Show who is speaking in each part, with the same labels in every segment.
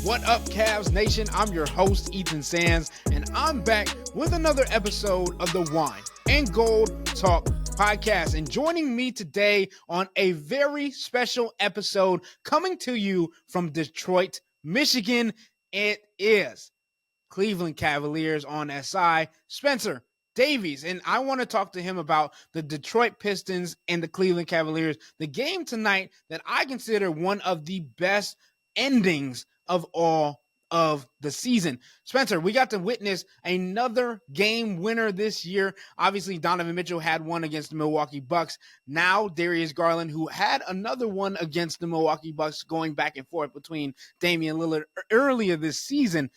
Speaker 1: What up, Cavs Nation? I'm your host, Ethan Sands, and I'm back with another episode of the Wine and Gold Talk podcast. And joining me today on a very special episode coming to you from Detroit, Michigan, it is Cleveland Cavaliers on SI, Spencer Davies. And I want to talk to him about the Detroit Pistons and the Cleveland Cavaliers, the game tonight that I consider one of the best endings of all of the season. Spencer, we got to witness another game winner this year. Obviously, Donovan Mitchell had one against the Milwaukee Bucks. Now, Darius Garland, who had another one against the Milwaukee Bucks, going back and forth between Damian Lillard earlier this season.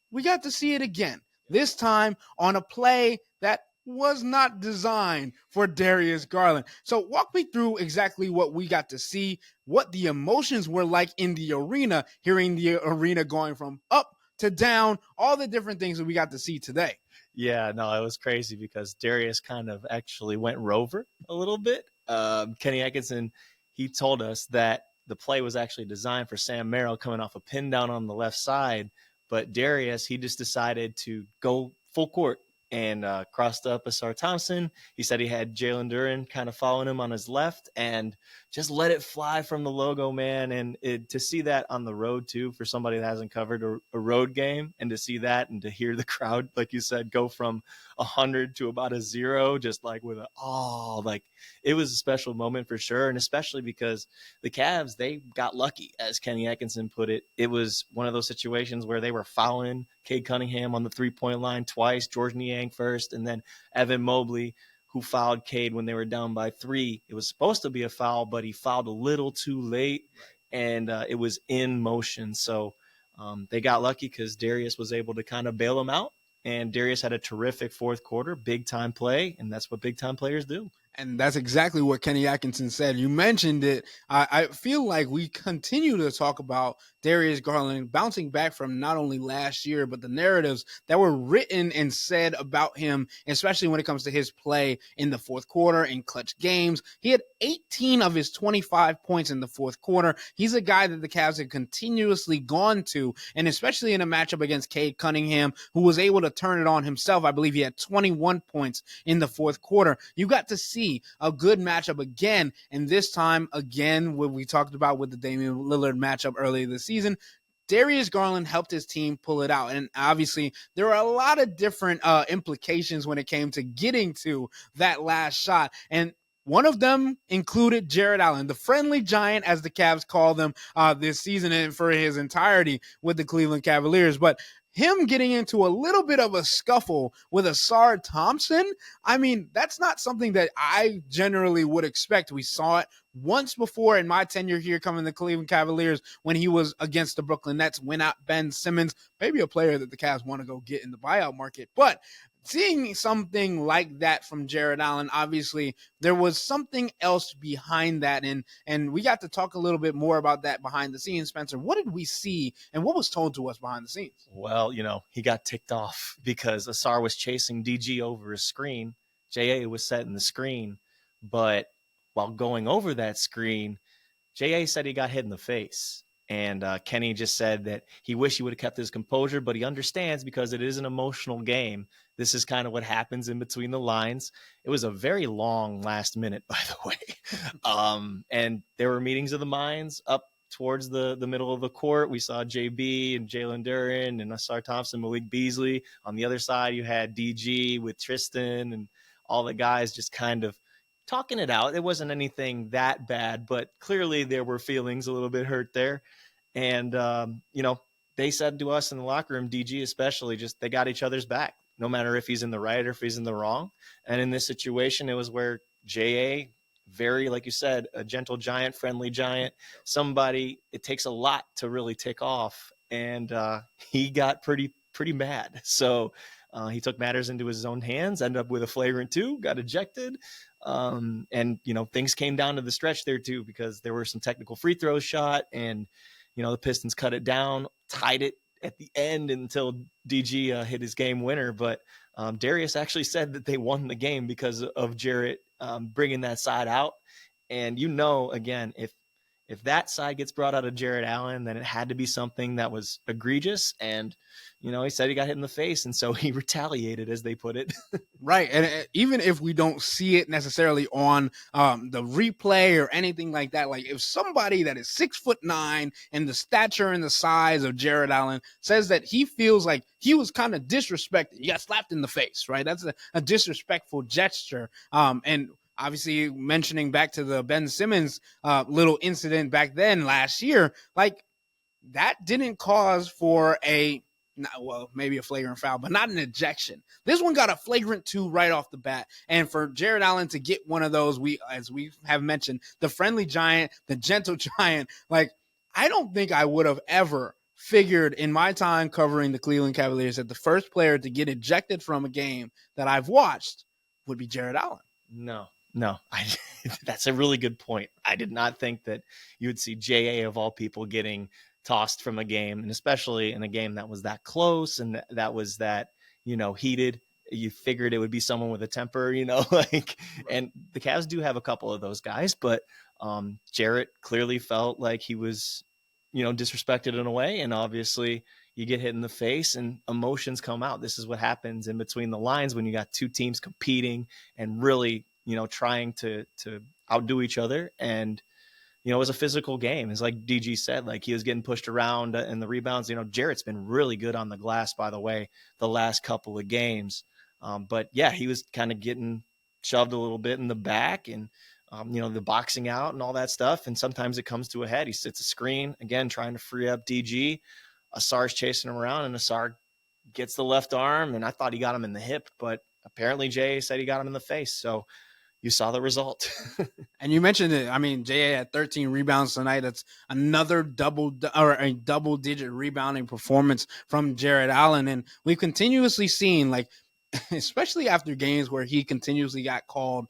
Speaker 1: We got to see it again, this time on a play that was not designed for Darius Garland. So walk me through exactly what we got to see, what the emotions were like in the arena, hearing the arena going from up to down, all the different things that we got to see today.
Speaker 2: Yeah, no, it was crazy because Darius kind of actually went rover a little bit. Kenny Atkinson, he told us that the play was actually designed for Sam Merrill coming off a pin down on the left side. But Darius, he just decided to go full court and crossed up Asar Thompson. He said he had Jalen Duren kind of following him on his left and just let it fly from the logo, man. And to see that on the road, too, for somebody that hasn't covered a road game, and to see that and to hear the crowd, like you said, go from 100 to about a 0, just like with like it was a special moment for sure. And especially because the Cavs, they got lucky, as Kenny Atkinson put it. It was one of those situations where they were fouling Cade Cunningham on the 3-point line twice, George Niang first, and then Evan Mobley, who fouled Cade when they were down by 3. It was supposed to be a foul, but he fouled a little too late, and it was in motion. So they got lucky because Darius was able to kind of bail them out, and Darius had a terrific fourth quarter, big-time play, and that's what big-time players do.
Speaker 1: And that's exactly what Kenny Atkinson said. You mentioned it. I feel like we continue to talk about Darius Garland bouncing back from not only last year, but the narratives that were written and said about him, especially when it comes to his play in the fourth quarter in clutch games. He had 18 of his 25 points in the fourth quarter. He's a guy that the Cavs have continuously gone to, and especially in a matchup against Cade Cunningham, who was able to turn it on himself. I believe he had 21 points in the fourth quarter. You got to see a good matchup again, and this time again, what we talked about with the Damian Lillard matchup earlier this season, Darius Garland helped his team pull it out. And obviously there are a lot of different implications when it came to getting to that last shot, and one of them included Jarrett Allen, the friendly giant, as the Cavs call them this season and for his entirety with the Cleveland Cavaliers. But him getting into a little bit of a scuffle with Asar Thompson, I mean, that's not something that I generally would expect. We saw it once before in my tenure here coming to the Cleveland Cavaliers when he was against the Brooklyn Nets, went out Ben Simmons, maybe a player that the Cavs want to go get in the buyout market. But seeing something like that from Jarrett Allen, obviously there was something else behind that, and we got to talk a little bit more about that behind the scenes. Spencer, what did we see and what was told to us behind the scenes?
Speaker 2: Well, he got ticked off because Asar was chasing DG over his screen. JA was setting the screen, but while going over that screen, JA said he got hit in the face. And Kenny just said that he wished he would have kept his composure, but he understands because it is an emotional game. This is kind of what happens in between the lines. It was a very long last minute, by the way. And there were meetings of the minds up towards the middle of the court. We saw JB and Jalen Duren and Asar Thompson, Malik Beasley. On the other side, you had DG with Tristan and all the guys just kind of talking it out. It wasn't anything that bad, but clearly there were feelings a little bit hurt there. And, they said to us in the locker room, DG especially, just they got each other's back, no matter if he's in the right or if he's in the wrong. And in this situation, it was where JA, very, like you said, a gentle giant, friendly giant, somebody, it takes a lot to really tick off. And he got pretty mad. So he took matters into his own hands, ended up with a flagrant 2, got ejected. And, things came down to the stretch there too, because there were some technical free throws shot and, the Pistons cut it down, tied it at the end until DG hit his game winner. But Darius actually said that they won the game because of Jarrett bringing that side out. And, again, if that side gets brought out of Jarrett Allen, then it had to be something that was egregious. And, he said he got hit in the face. And so he retaliated, as they put it.
Speaker 1: Right. And even if we don't see it necessarily on the replay or anything like that, like if somebody that is 6'9" and the stature and the size of Jarrett Allen says that he feels like he was kind of disrespected, he got slapped in the face, right? That's a disrespectful gesture. And obviously mentioning back to the Ben Simmons little incident back then last year, like that didn't cause for maybe a flagrant foul, but not an ejection. This one got a flagrant 2 right off the bat. And for Jarrett Allen to get one of those, as we have mentioned, the friendly giant, the gentle giant, like I don't think I would have ever figured in my time covering the Cleveland Cavaliers that the first player to get ejected from a game that I've watched would be Jarrett Allen.
Speaker 2: No, that's a really good point. I did not think that you would see JA of all people getting tossed from a game, and especially in a game that was that close and that was that, heated. You figured it would be someone with a temper, and the Cavs do have a couple of those guys, but Jarrett clearly felt like he was, disrespected in a way. And obviously you get hit in the face and emotions come out. This is what happens in between the lines when you got two teams competing and really, trying to outdo each other. And, it was a physical game. It's like DG said, like he was getting pushed around in the rebounds. Jarrett's been really good on the glass, by the way, the last couple of games. But yeah, he was kind of getting shoved a little bit in the back and, the boxing out and all that stuff. And sometimes it comes to a head. He sits a screen again, trying to free up DG. Asar's chasing him around and Asar gets the left arm. And I thought he got him in the hip, but apparently Jay said he got him in the face. So you saw the result.
Speaker 1: And you mentioned it. I mean, J.A. had 13 rebounds tonight. That's another a double-digit rebounding performance from Jarrett Allen. And we've continuously seen, like, especially after games where he continuously got called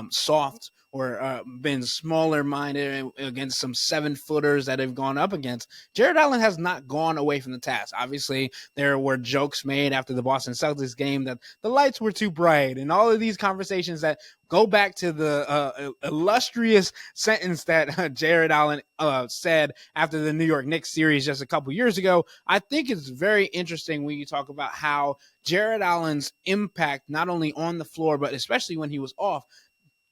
Speaker 1: soft or been smaller minded against some 7-footers that have gone up against, Jarrett Allen has not gone away from the task. Obviously, there were jokes made after the Boston Celtics game that the lights were too bright and all of these conversations that go back to the illustrious sentence that Jarrett Allen said after the New York Knicks series just a couple years ago. I think it's very interesting when you talk about how Jarrett Allen's impact, not only on the floor, but especially when he was off,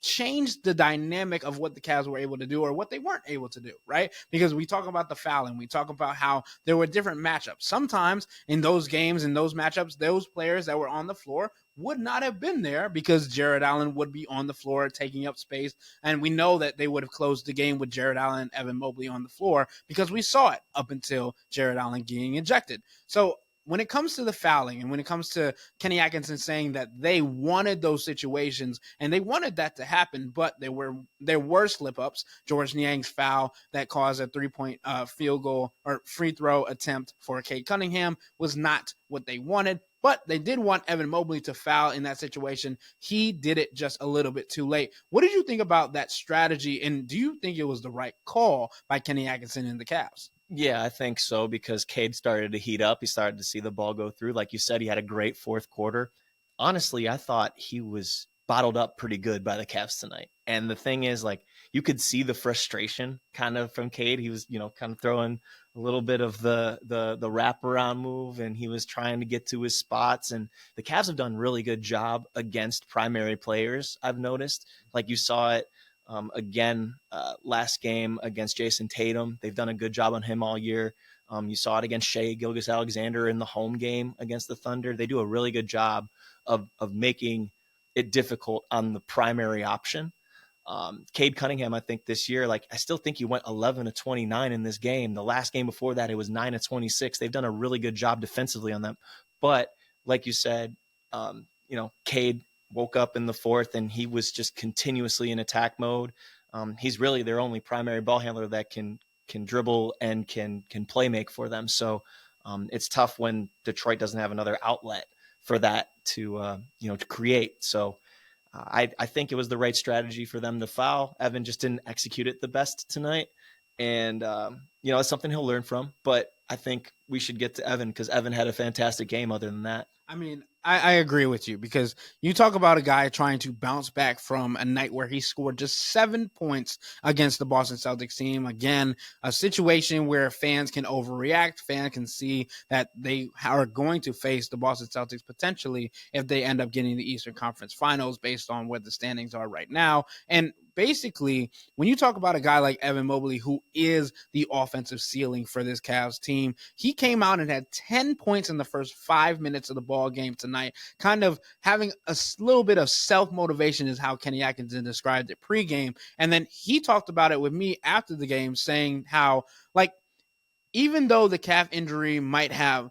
Speaker 1: changed the dynamic of what the Cavs were able to do or what they weren't able to do, right? Because we talk about the fouling, we talk about how there were different matchups. Sometimes in those games, in those matchups, those players that were on the floor would not have been there because Jarrett Allen would be on the floor taking up space. And we know that they would have closed the game with Jarrett Allen and Evan Mobley on the floor because we saw it up until Jarrett Allen getting ejected. So when it comes to the fouling and when it comes to Kenny Atkinson saying that they wanted those situations and they wanted that to happen, but there were slip-ups. George Niang's foul that caused a 3-point field goal or free throw attempt for Cade Cunningham was not what they wanted, but they did want Evan Mobley to foul in that situation. He did it just a little bit too late. What did you think about that strategy, and do you think it was the right call by Kenny Atkinson and the Cavs?
Speaker 2: Yeah, I think so because Cade started to heat up. He started to see the ball go through. Like you said, he had a great fourth quarter. Honestly, I thought he was bottled up pretty good by the Cavs tonight. And the thing is, like, you could see the frustration kind of from Cade. He was, kind of throwing a little bit of the wraparound move, and he was trying to get to his spots. And the Cavs have done a really good job against primary players, I've noticed. Like you saw it again last game against Jason Tatum. They've done a good job on him all year. You saw it against Shai Gilgeous-Alexander in the home game against the Thunder. They do a really good job of making it difficult on the primary option. Cade Cunningham, I think this year, I still think he went 11 of 29 in this game. The last game before that, it was 9 of 26. They've done a really good job defensively on them. But like you said, Cade woke up in the fourth and he was just continuously in attack mode. He's really their only primary ball handler that can dribble and can play make for them. So it's tough when Detroit doesn't have another outlet for that to create. So I think it was the right strategy for them to foul. Evan just didn't execute it the best tonight. And, it's something he'll learn from. But I think we should get to Evan because Evan had a fantastic game other than that.
Speaker 1: I mean, I agree with you, because you talk about a guy trying to bounce back from a night where he scored just 7 points against the Boston Celtics team. Again, a situation where fans can overreact. Fans can see that they are going to face the Boston Celtics potentially if they end up getting the Eastern Conference Finals based on where the standings are right now. And basically, when you talk about a guy like Evan Mobley, who is the offensive ceiling for this Cavs team, he came out and had 10 points in the first 5 minutes of the ball game tonight, kind of having a little bit of self-motivation is how Kenny Atkinson described it pregame. And then he talked about it with me after the game, saying how, like, even though the calf injury might have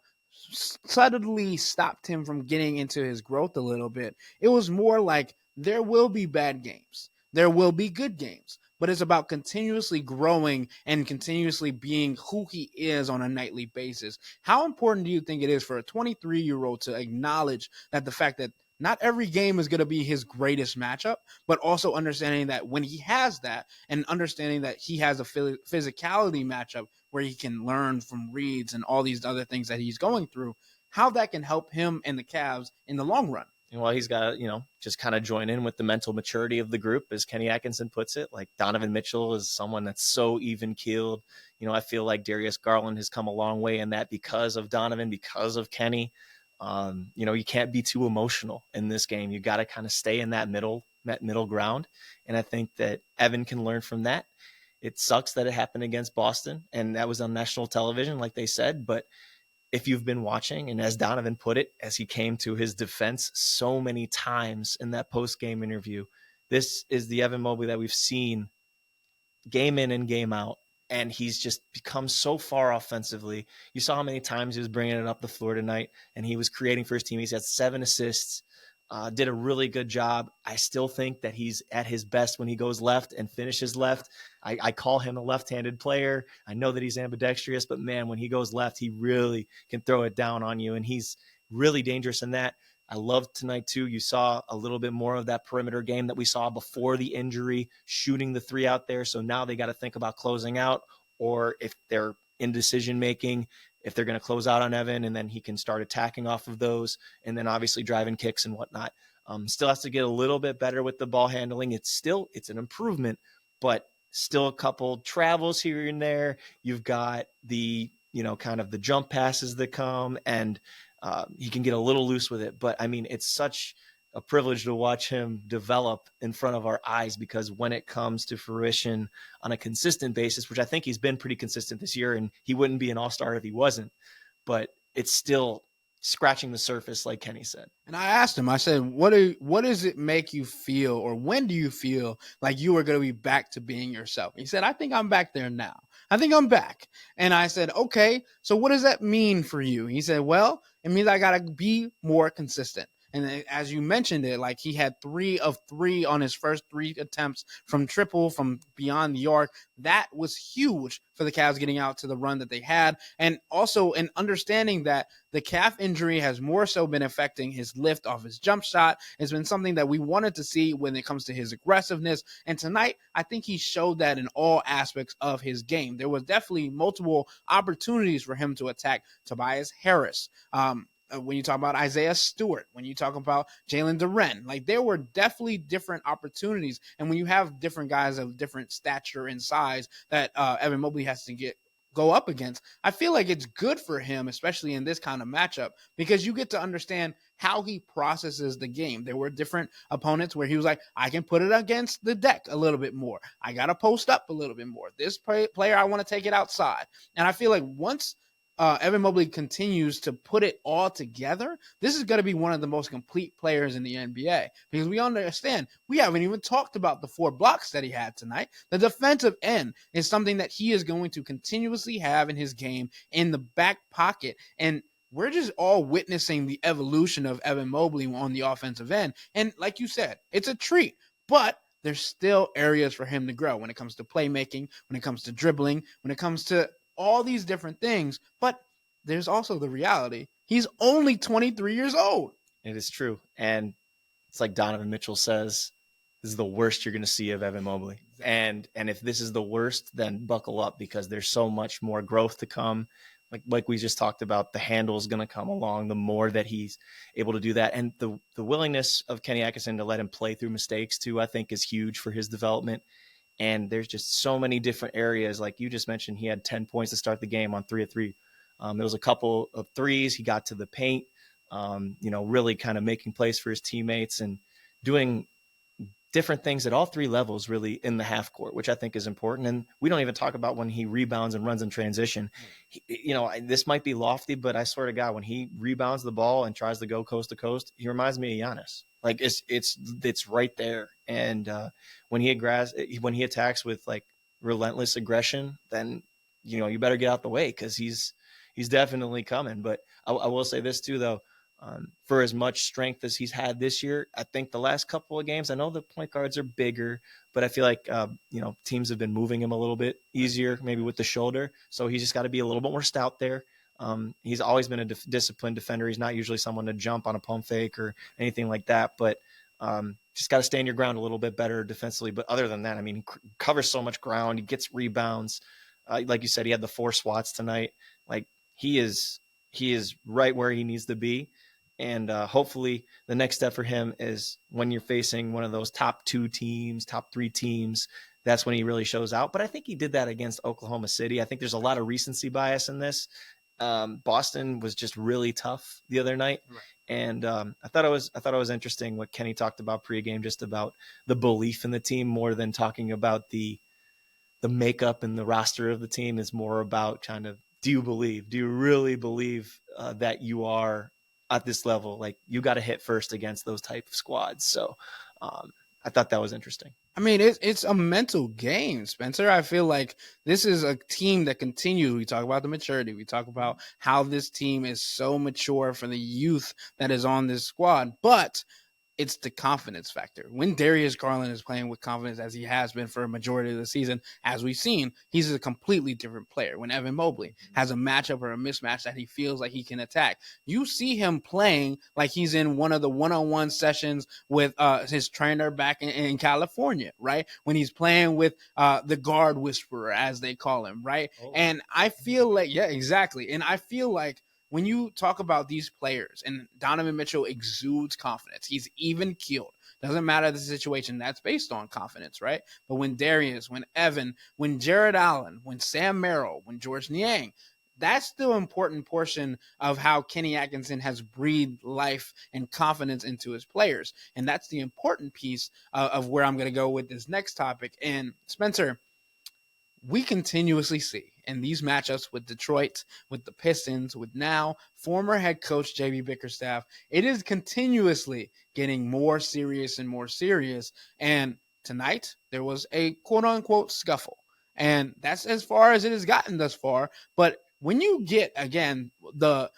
Speaker 1: suddenly stopped him from getting into his growth a little bit, it was more like there will be bad games. There will be good games, but it's about continuously growing and continuously being who he is on a nightly basis. How important do you think it is for a 23-year-old to acknowledge that the fact that not every game is going to be his greatest matchup, but also understanding that when he has that and understanding that he has a physicality matchup where he can learn from reads and all these other things that he's going through, how that can help him and the Cavs in the long run?
Speaker 2: Well, he's got to, just kind of join in with the mental maturity of the group, as Kenny Atkinson puts it. Like, Donovan Mitchell is someone that's so even keeled. I feel like Darius Garland has come a long way in that because of Donovan, because of Kenny. You can't be too emotional in this game. You got to kind of stay in that middle ground. And I think that Evan can learn from that. It sucks that it happened against Boston, and that was on national television, like they said. But if you've been watching, and as Donovan put it, as he came to his defense so many times in that post-game interview, this is the Evan Mobley that we've seen game in and game out. And he's just become so far offensively. You saw how many times he was bringing it up the floor tonight, and he was creating for his team. He's had 7 assists, did a really good job. I still think that he's at his best when he goes left and finishes left. I call him a left-handed player. I know that he's ambidextrous, but man, when he goes left, he really can throw it down on you, and he's really dangerous in that. I loved tonight too. You saw a little bit more of that perimeter game that we saw before the injury, shooting the 3 out there. So now they got to think about closing out, or if they're in decision making, if they're going to close out on Evan, and then he can start attacking off of those, and then obviously driving kicks and whatnot. Still has to get a little bit better with the ball handling. It's an improvement, but still a couple travels here and there. You've got the, kind of the jump passes that come, and he can get a little loose with it. But I mean, it's such a privilege to watch him develop in front of our eyes, because when it comes to fruition on a consistent basis, which I think he's been pretty consistent this year, and he wouldn't be an all-star if he wasn't, but it's still scratching the surface, like Kenny said.
Speaker 1: And I asked him, I said, what does it make you feel, or when do you feel like you are going to be back to being yourself? He said, I think I'm back there now. I think I'm back. And I said, okay, so what does that mean for you? He said, well, it means I got to be more consistent. And as you mentioned it, like, he had 3 of 3 on his first 3 attempts from triple from beyond the arc. That was huge for the Cavs getting out to the run that they had. And also in understanding that the calf injury has more so been affecting his lift off his jump shot. It's been something that we wanted to see when it comes to his aggressiveness. And tonight, I think he showed that in all aspects of his game. There was definitely multiple opportunities for him to attack Tobias Harris. When you talk about Isaiah Stewart, when you talk about Jalen Duren, like, there were definitely different opportunities. And when you have different guys of different stature and size that Evan Mobley has to go up against, I feel like it's good for him, especially in this kind of matchup, because you get to understand how he processes the game. There were different opponents where he was like, I can put it against the deck a little bit more. I got to post up a little bit more. This player, I want to take it outside. And I feel like once Evan Mobley continues to put it all together, this is going to be one of the most complete players in the NBA, because we understand we haven't even talked about the 4 blocks that he had tonight. The defensive end is something that he is going to continuously have in his game in the back pocket. And we're just all witnessing the evolution of Evan Mobley on the offensive end. And like you said, it's a treat, but there's still areas for him to grow when it comes to playmaking, when it comes to dribbling, when it comes to all these different things. But there's also the reality. He's only 23 years old.
Speaker 2: It is true. And it's like Donovan Mitchell says, this is the worst you're going to see of Evan Mobley. And if this is the worst, then buckle up, because there's so much more growth to come. like we just talked about, the handle is going to come along the more that he's able to do that. And the willingness of Kenny Atkinson to let him play through mistakes too, I think is huge for his development. And there's just so many different areas. Like you just mentioned, he had 10 points to start the game on 3 of 3. There was a couple of threes. He got to the paint, really kind of making plays for his teammates and doing different things at all three levels really in the half court, which I think is important. And we don't even talk about when he rebounds and runs in transition. This might be lofty, but I swear to God, when he rebounds the ball and tries to go coast to coast, he reminds me of Giannis. Like it's right there. And when he attacks with like relentless aggression, then you better get out the way, because he's definitely coming. But I will say this too, though. For as much strength as he's had this year, I think the last couple of games, I know the point guards are bigger, but I feel like, teams have been moving him a little bit easier, maybe with the shoulder. So he's just got to be a little bit more stout there. He's always been a disciplined defender. He's not usually someone to jump on a pump fake or anything like that, but just got to stand your ground a little bit better defensively. But other than that, I mean, he covers so much ground. He gets rebounds. Like you said, he had the 4 swats tonight. Like he is right where he needs to be. And hopefully the next step for him is when you're facing one of those top 2 teams, top 3 teams, that's when he really shows out. But I think he did that against Oklahoma City. I think there's a lot of recency bias in this. Boston was just really tough the other night. Right. And I thought it was interesting what Kenny talked about pregame, just about the belief in the team more than talking about the makeup and the roster of the team. Is more about kind of, do you really believe that you are at this level? Like, you got to hit first against those type of squads. So I thought that was interesting.
Speaker 1: I mean, it's a mental game, Spencer. I feel like this is a team that continues. We talk about the maturity. We talk about how this team is so mature for the youth that is on this squad. But it's the confidence factor. When Darius Garland is playing with confidence, as he has been for a majority of the season, as we've seen, he's a completely different player. When Evan Mobley has a matchup or a mismatch that he feels like he can attack, you see him playing like he's in one of the one-on-one sessions with his trainer back in California, right? When he's playing with the guard whisperer, as they call him, right? Oh. And I feel like, yeah, exactly. And I feel like when you talk about these players, and Donovan Mitchell exudes confidence, he's even keeled. Doesn't matter the situation, that's based on confidence, right? But when Darius, when Evan, when Jarrett Allen, when Sam Merrill, when George Niang, that's the important portion of how Kenny Atkinson has breathed life and confidence into his players. And that's the important piece of where I'm going to go with this next topic. And Spencer, we continuously see in these matchups with Detroit, with the Pistons, with now former head coach JB Bickerstaff, it is continuously getting more serious and more serious. And tonight there was a quote unquote scuffle. And that's as far as it has gotten thus far. But when you get, again, the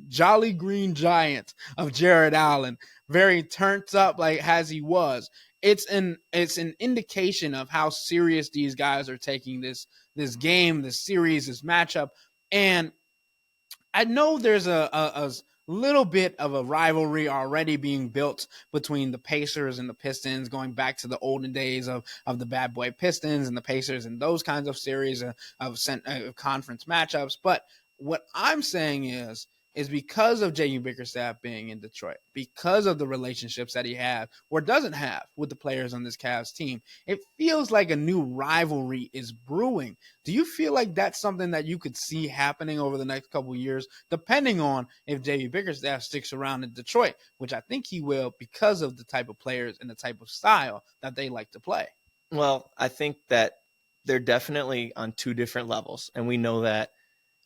Speaker 1: Jolly Green Giant of Jarrett Allen, very turned up like as he was, it's an indication of how serious these guys are taking this game, this series, this matchup. And I know there's a little bit of a rivalry already being built between the Pacers and the Pistons, going back to the olden days of the bad boy Pistons and the Pacers and those kinds of series of conference matchups. But what I'm saying is because of J.U. Bickerstaff being in Detroit, because of the relationships that he has or doesn't have with the players on this Cavs team, it feels like a new rivalry is brewing. Do you feel like that's something that you could see happening over the next couple of years, depending on if J.U. Bickerstaff sticks around in Detroit, which I think he will because of the type of players and the type of style that they like to play?
Speaker 2: Well, I think that they're definitely on 2 different levels, and we know that.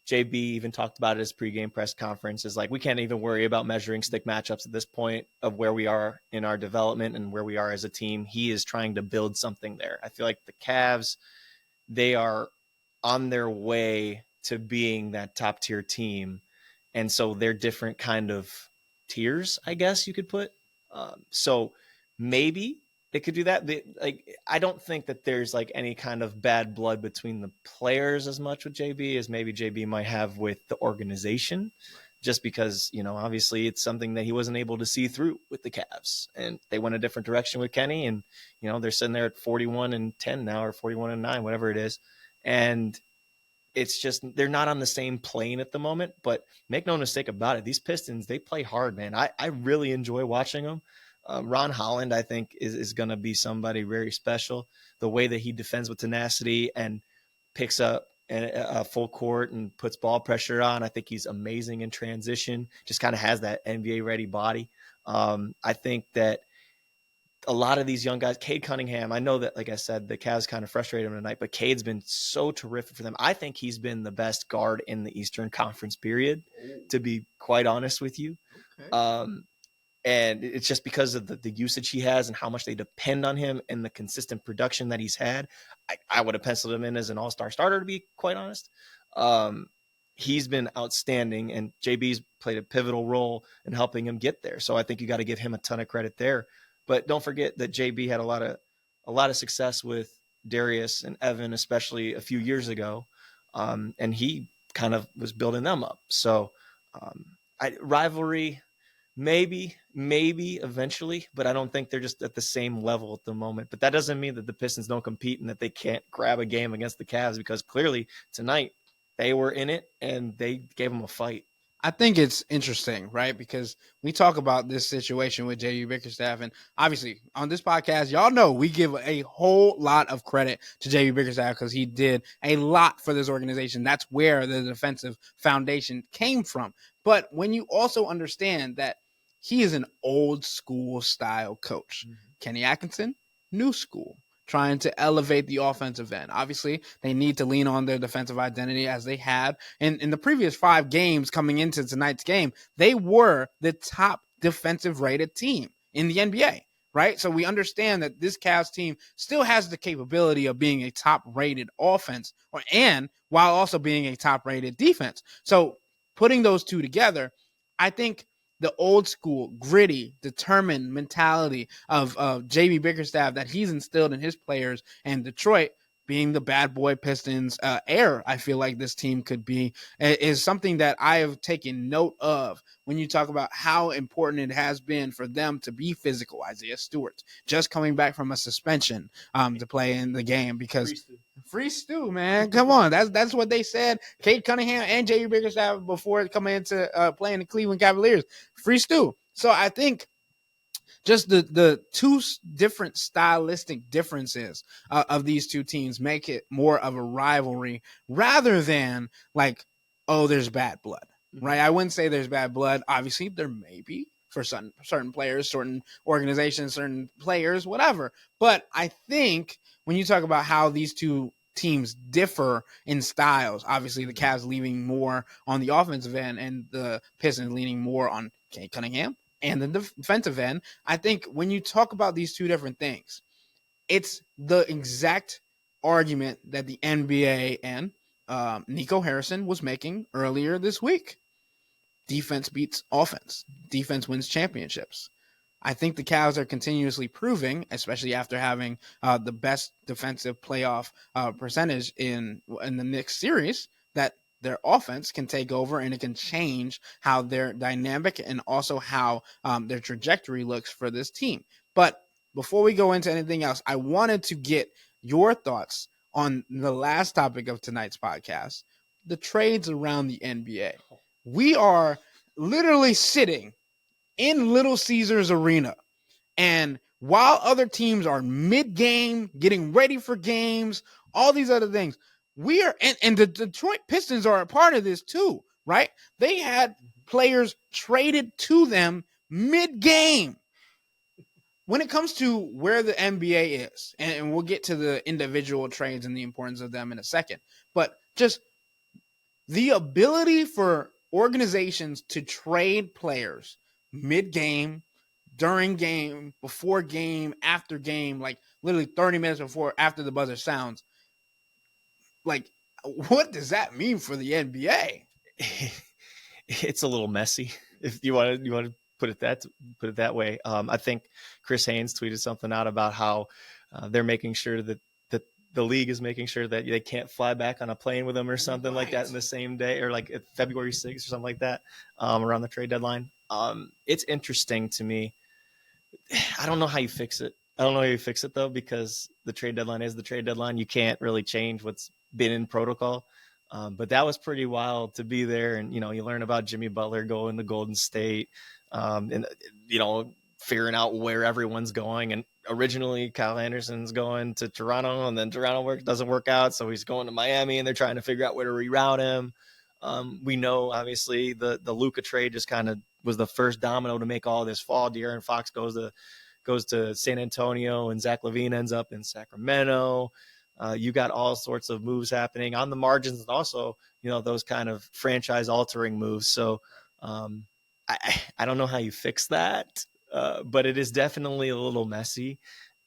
Speaker 2: JB even talked about it at his pregame press conference, is like, we can't even worry about measuring stick matchups at this point of where we are in our development and where we are as a team. He is trying to build something there. I feel like the Cavs, they are on their way to being that top tier team. And so they're different kind of tiers, I guess you could put. So maybe they could do that. I don't think that there's like any kind of bad blood between the players as much with JB as maybe JB might have with the organization, just because, obviously it's something that he wasn't able to see through with the Cavs, and they went a different direction with Kenny, and, they're sitting there at 41-10 now, or 41-9, whatever it is. And it's just they're not on the same plane at the moment. But make no mistake about it, these Pistons, they play hard, man. I really enjoy watching them. Ron Holland, I think, is going to be somebody very special. The way that he defends with tenacity and picks up a full court and puts ball pressure on, I think he's amazing in transition. Just kind of has that NBA ready body. I think that a lot of these young guys, Cade Cunningham, I know that, like I said, the Cavs kind of frustrated him tonight, but Cade's been so terrific for them. I think he's been the best guard in the Eastern Conference period, to be quite honest with you. Okay. And it's just because of the usage he has and how much they depend on him and the consistent production that he's had. I would have penciled him in as an all-star starter, to be quite honest. He's been outstanding, and JB's played a pivotal role in helping him get there. So I think you got to give him a ton of credit there. But don't forget that JB had a lot of success with Darius and Evan, especially a few years ago, and he kind of was building them up. So rivalry, maybe eventually, but I don't think they're just at the same level at the moment. But that doesn't mean that the Pistons don't compete and that they can't grab a game against the Cavs, because clearly tonight they were in it and they gave them a fight.
Speaker 1: I think it's interesting, right? Because we talk about this situation with J.B. Bickerstaff, and obviously on this podcast, y'all know we give a whole lot of credit to J.B. Bickerstaff because he did a lot for this organization. That's where the defensive foundation came from. But when you also understand that he is an old school style coach, Kenny Atkinson, new school, trying to elevate the offensive end. Obviously, they need to lean on their defensive identity as they had. And in the previous 5 games coming into tonight's game, they were the top defensive rated team in the NBA, right? So we understand that this Cavs team still has the capability of being a top rated offense, and while also being a top rated defense. So putting those two together, I think the old school, gritty, determined mentality of J.B. Bickerstaff that he's instilled in his players, and Detroit being the bad boy Pistons air, I feel like this team could be, is something that I have taken note of when you talk about how important it has been for them to be physical. Isaiah Stewart just coming back from a suspension to play in the game, because free stew, man. Come on. That's what they said. Cade Cunningham and J.B. Bickerstaff before coming into playing the Cleveland Cavaliers. Free stew. So I think just the two different stylistic differences of these two teams make it more of a rivalry rather than like, oh, there's bad blood, right? I wouldn't say there's bad blood. Obviously, there may be for certain players, certain organizations, certain players, whatever. But I think when you talk about how these two teams differ in styles, obviously the Cavs leaning more on the offensive end and the Pistons leaning more on Cade Cunningham and the defensive end. I think when you talk about these two different things, it's the exact argument that the NBA and Nico Harrison was making earlier this week. Defense beats offense. Defense wins championships. I think the Cavs are continuously proving, especially after having the best defensive playoff percentage in the Knicks series, that their offense can take over and it can change how they're dynamic and also how their trajectory looks for this team. But before we go into anything else, I wanted to get your thoughts on the last topic of tonight's podcast, the trades around the NBA. We are literally sitting in Little Caesars Arena, and while other teams are mid-game, getting ready for games, all these other things, we are, and the Detroit Pistons are a part of this too, right? They had players traded to them mid-game. When it comes to where the NBA is, and we'll get to the individual trades and the importance of them in a second, but just the ability for organizations to trade players mid-game, during game, before game, after game, like literally 30 minutes before, after the buzzer sounds. Like, what does that mean for the NBA?
Speaker 2: It's a little messy, if you want to put it that way. I think Chris Haynes tweeted something out about how they're making sure that the league is making sure that they can't fly back on a plane with them or something like that in the same day, or like February 6th or something like that, around the trade deadline. It's interesting to me. I don't know how you fix it. I don't know how you fix it though, because the trade deadline is the trade deadline. You can't really change what's been in protocol. But that was pretty wild to be there. And, you learn about Jimmy Butler going to Golden State, and, figuring out where everyone's going. And originally Kyle Anderson's going to Toronto, and then Toronto doesn't work out. So he's going to Miami, and they're trying to figure out where to reroute him. We know, obviously, the Luka trade just kind of was the first domino to make all this fall. De'Aaron Fox goes to San Antonio, and Zach LaVine ends up in Sacramento. You got all sorts of moves happening on the margins, and also, those kind of franchise altering moves. So I don't know how you fix that, but it is definitely a little messy.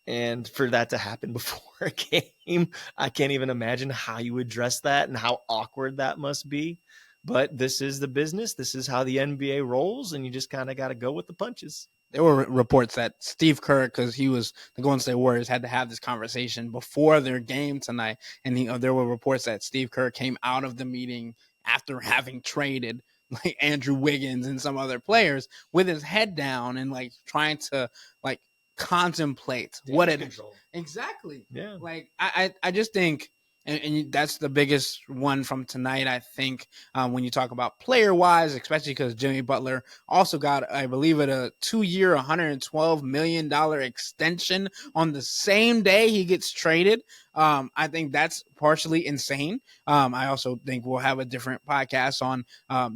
Speaker 2: And for that to happen before a game, I can't even imagine how you address that and how awkward that must be. But this is the business. This is how the NBA rolls, and you just kind of got to go with the punches.
Speaker 1: There were reports that Steve Kerr, because he was the Golden State Warriors, had to have this conversation before their game tonight. And there were reports that Steve Kerr came out of the meeting after having traded like Andrew Wiggins and some other players with his head down and like trying to like contemplate what it is. Exactly.
Speaker 2: Yeah.
Speaker 1: Like I just think, and that's the biggest one from tonight, I think, when you talk about player-wise, especially because Jimmy Butler also got, I believe, a 2-year, $112 million extension on the same day he gets traded. I think that's partially insane. I also think we'll have a different podcast on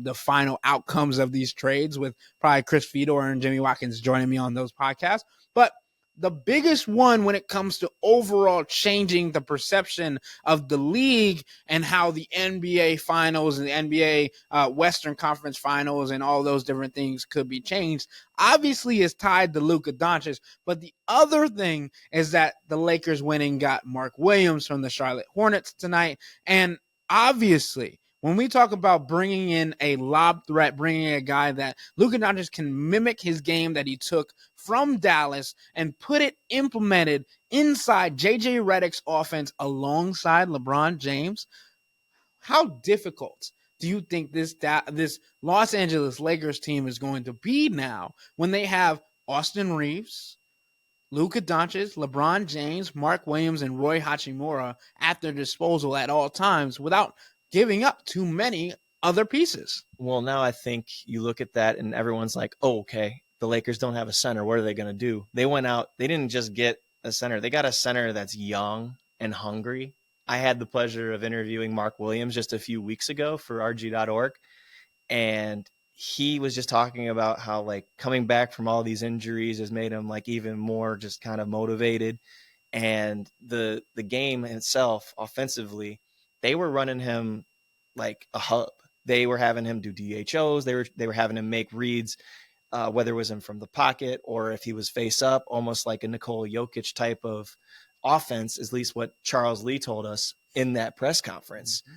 Speaker 1: the final outcomes of these trades with probably Chris Fedor and Jimmy Watkins joining me on those podcasts. But the biggest one when it comes to overall changing the perception of the league and how the NBA finals and the NBA Western Conference finals and all those different things could be changed, obviously is tied to Luka Doncic. But the other thing is that the Lakers winning got Mark Williams from the Charlotte Hornets tonight. And obviously, when we talk about bringing in a lob threat, bringing in a guy that Luka Doncic can mimic his game that he took from Dallas and put it implemented inside JJ Redick's offense alongside LeBron James, how difficult do you think this Los Angeles Lakers team is going to be now when they have Austin Reeves, Luka Doncic, LeBron James, Mark Williams, and Roy Hachimura at their disposal at all times without giving up too many other pieces?
Speaker 2: Well, now I think you look at that and everyone's like, oh, okay, the Lakers don't have a center. What are they going to do? They went out. They didn't just get a center. They got a center that's young and hungry. I had the pleasure of interviewing Mark Williams just a few weeks ago for RG.org. And he was just talking about how like coming back from all these injuries has made him like even more just kind of motivated. And the game itself offensively, they were running him like a hub. They were having him do DHOs. They were having him make reads, whether it was him from the pocket or if he was face up, almost like a Nikola Jokic type of offense, at least what Charles Lee told us in that press conference. Mm-hmm.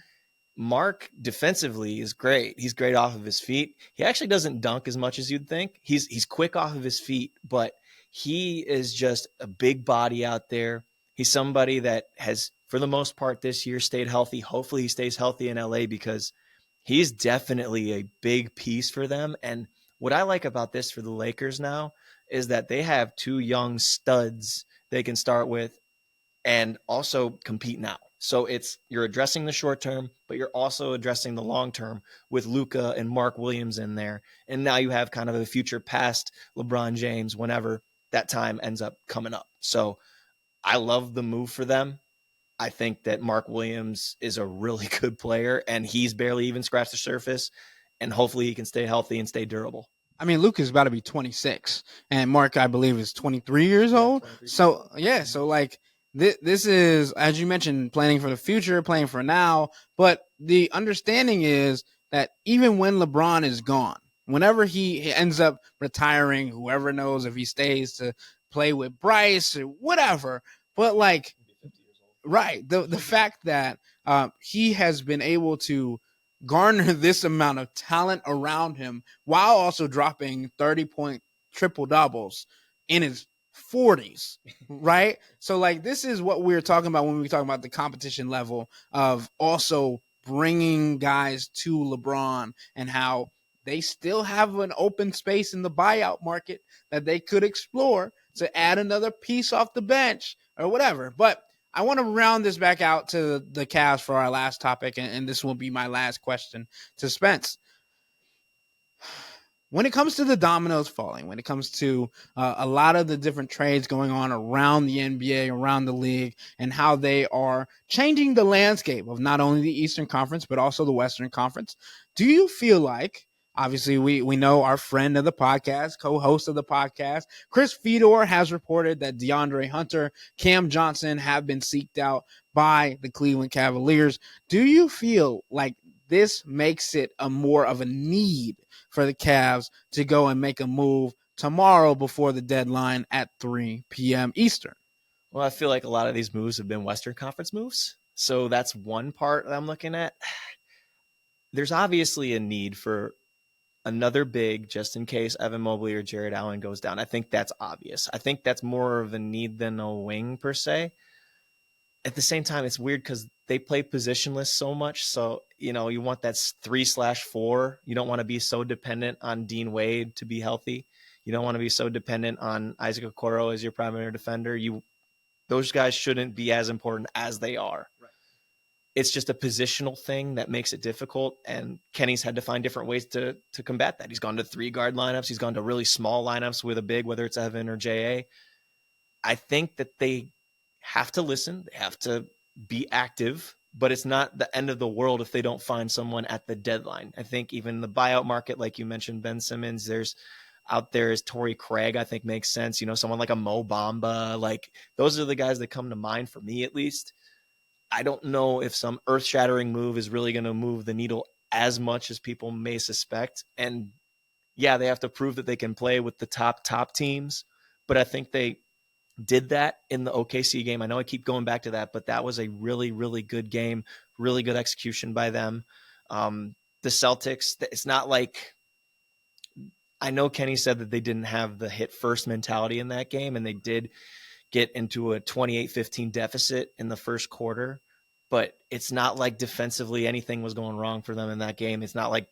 Speaker 2: Mark defensively is great. He's great off of his feet. He actually doesn't dunk as much as you'd think. He's quick off of his feet, but he is just a big body out there. He's somebody that has, for the most part this year, stayed healthy. Hopefully he stays healthy in LA because he's definitely a big piece for them. And what I like about this for the Lakers now is that they have two young studs they can start with and also compete now. So you're addressing the short term, but you're also addressing the long term with Luka and Mark Williams in there. And now you have kind of a future past LeBron James whenever that time ends up coming up. So I love the move for them. I think that Mark Williams is a really good player, and he's barely even scratched the surface. And hopefully he can stay healthy and stay durable.
Speaker 1: I mean, Luke is about to be 26, and Mark, I believe, is 23 years old. 23. So like this is, as you mentioned, planning for the future, playing for now. But the understanding is that even when LeBron is gone, whenever he ends up retiring, whoever knows if he stays to play with Bryce or whatever, but like, right, the fact that he has been able to garner this amount of talent around him while also dropping 30-point triple doubles in his 40s, right? So like this is what we're talking about when we talk about the competition level of also bringing guys to LeBron and how they still have an open space in the buyout market that they could explore to add another piece off the bench or whatever. But I want to round this back out to the Cavs for our last topic, and this will be my last question to Spence. When it comes to the dominoes falling, when it comes to a lot of the different trades going on around the NBA, around the league, and how they are changing the landscape of not only the Eastern Conference, but also the Western Conference, do you feel like, obviously we know our friend of the podcast, co-host of the podcast, Chris Fedor has reported that DeAndre Hunter, Cam Johnson have been seeked out by the Cleveland Cavaliers. Do you feel like this makes it a more of a need for the Cavs to go and make a move tomorrow before the deadline at 3 p.m. Eastern?
Speaker 2: Well, I feel like a lot of these moves have been Western Conference moves. So that's one part that I'm looking at. There's obviously a need for another big just in case Evan Mobley or Jarrett Allen goes down. I think that's obvious. I think that's more of a need than a wing per se. At the same time, it's weird because they play positionless so much. So, you want that 3/4. You don't want to be so dependent on Dean Wade to be healthy. You don't want to be so dependent on Isaac Okoro as your primary defender. Those guys shouldn't be as important as they are. Right. It's just a positional thing that makes it difficult. And Kenny's had to find different ways to combat that. He's gone to 3-guard lineups. He's gone to really small lineups with a big, whether it's Evan or JA. I think that they have to listen. They have to be active, but it's not the end of the world if they don't find someone at the deadline. I think even the buyout market, like you mentioned, Ben Simmons, there's out there is Torrey Craig, I think makes sense. Someone like a Mo Bamba, like those are the guys that come to mind for me, at least. I don't know if some earth-shattering move is really going to move the needle as much as people may suspect. And yeah, they have to prove that they can play with the top teams, but I think they did that in the OKC game. I know I keep going back to that, but that was a really, really good game, really good execution by them. The Celtics, it's not like, I know Kenny said that they didn't have the hit first mentality in that game, and they did get into a 28-15 deficit in the first quarter, but it's not like defensively anything was going wrong for them in that game. It's not like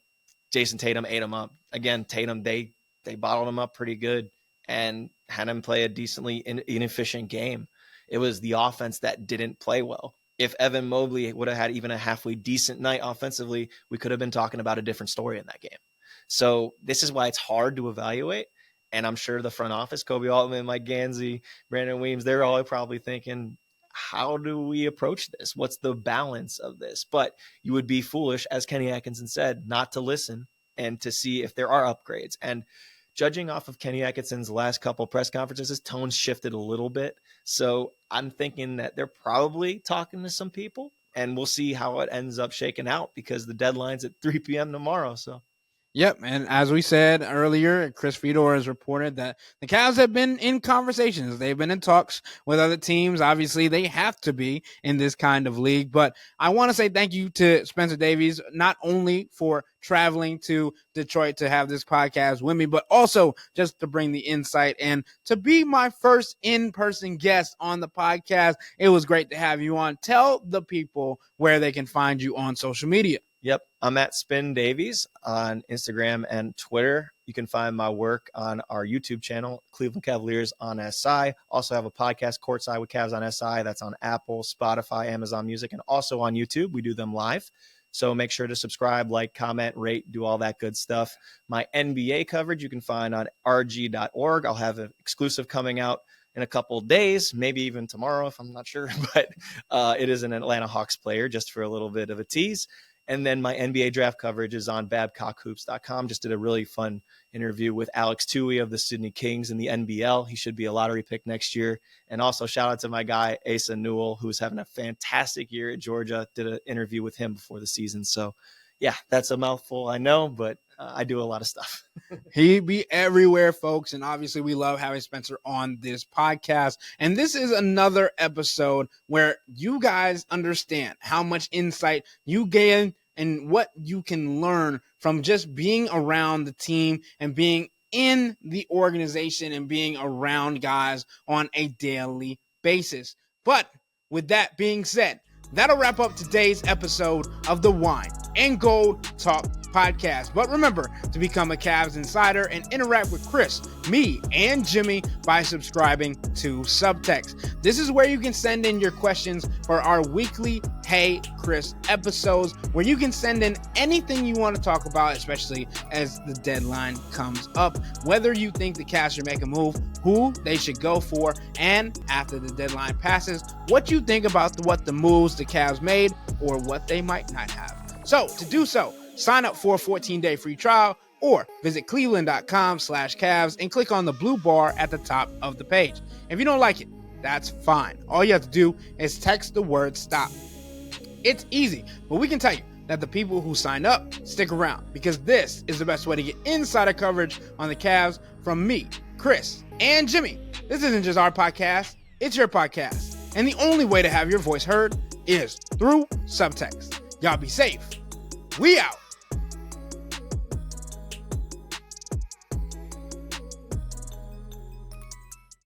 Speaker 2: Jason Tatum ate them up. Again, Tatum, they bottled him up pretty good and had him play a decently inefficient game. It was the offense that didn't play well. If Evan Mobley would have had even a halfway decent night offensively, we could have been talking about a different story in that game. So this is why it's hard to evaluate. And I'm sure the front office, Kobe Altman, Mike Gansey, Brandon Weems, they're all probably thinking, how do we approach this? What's the balance of this? But you would be foolish, as Kenny Atkinson said, not to listen and to see if there are upgrades. And judging off of Kenny Atkinson's last couple press conferences, his tone's shifted a little bit. So I'm thinking that they're probably talking to some people, and we'll see how it ends up shaking out because the deadline's at 3 p.m. tomorrow. So.
Speaker 1: Yep, and as we said earlier, Chris Fedor has reported that the Cavs have been in conversations. They've been in talks with other teams. Obviously, they have to be in this kind of league. But I want to say thank you to Spencer Davies, not only for traveling to Detroit to have this podcast with me, but also just to bring the insight and to be my first in-person guest on the podcast. It was great to have you on. Tell the people where they can find you on social media.
Speaker 2: Yep. I'm at Spin Davies on Instagram and Twitter. You can find my work on our YouTube channel, Cleveland Cavaliers on SI. Also have a podcast, Courtside with Cavs on SI. That's on Apple, Spotify, Amazon Music, and also on YouTube. We do them live. So make sure to subscribe, like, comment, rate, do all that good stuff. My NBA coverage you can find on rg.org. I'll have an exclusive coming out in a couple of days, maybe even tomorrow if I'm not sure. But it is an Atlanta Hawks player, just for a little bit of a tease. And then my NBA draft coverage is on BabcockHoops.com. Just did a really fun interview with Alex Tui of the Sydney Kings in the NBL. He should be a lottery pick next year. And also shout out to my guy, Asa Newell, who's having a fantastic year at Georgia. Did an interview with him before the season. So, yeah, that's a mouthful, I know, but I do a lot of stuff.
Speaker 1: He be everywhere, folks. And obviously we love having Spencer on this podcast. And this is another episode where you guys understand how much insight you gain and what you can learn from just being around the team and being in the organization and being around guys on a daily basis. But with that being said, that'll wrap up today's episode of the Wine and Gold Talk podcast. But remember to become a Cavs insider and interact with Chris, me, and Jimmy by subscribing to Subtext. This is where you can send in your questions for our weekly Hey Chris episodes, where you can send in anything you want to talk about, especially as the deadline comes up. Whether you think the Cavs should make a move, who they should go for, and after the deadline passes, what you think about what the moves the Cavs made or what they might not have. So to do so, sign up for a 14-day free trial or visit cleveland.com/Cavs and click on the blue bar at the top of the page. If you don't like it, that's fine. All you have to do is text the word STOP. It's easy, but we can tell you that the people who sign up stick around, because this is the best way to get insider coverage on the Cavs from me, Chris, and Jimmy. This isn't just our podcast, it's your podcast. And the only way to have your voice heard is through Subtext. Y'all be safe. We out.